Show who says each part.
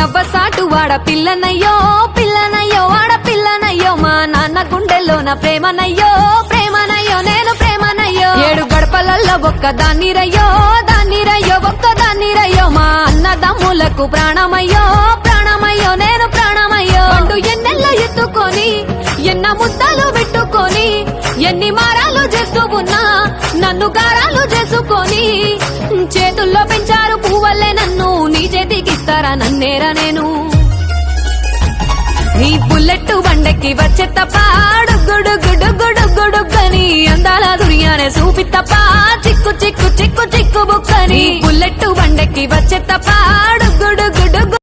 Speaker 1: అబ్బసాటు వాడ పిల్లనయ్యో పిల్లనయ్యో వాడ పిల్లనయ్యో మా నాన్న గుండెల్లోన ప్రేమనయ్యో ప్రేమనయ్యో నేను ప్రేమనయ్యో 7 గడపలల్లో ఒక్కదాన్నిరయ్యో దాన్నిరయ్యో ఒక్కదాన్నిరయ్యో మా అన్నదమ్ములకు ప్రాణమయ్యో ప్రాణమయ్యో నేను ప్రాణమయ్యో పండు ఎన్నెల్లో ఎత్తుకొని ఎన్న ముద్దలు పెట్టుకొని ఎన్ని మారాలు చేస్తూ ఉన్నా నన్ను గారాలు చేసుకొని చేతుల్లో పెంచారు పువ్వల్లే నన్ను నీ చేతికిస్తారా నన్నేరా నేను నీ బుల్లెట్ బండెక్కి వచ్చే తప్ప డుగ్గుడుగ్గుడుగ్గుడుగ్గుడుగ్గని అందాల దుర్యానే చూపి తప్ప చిక్కు చిక్కు చిక్కు చిక్కు బుక్కని బుల్లెట్ బండెక్కి వచ్చే తప్ప డుగ్గుడుగ్గుడుగ్గు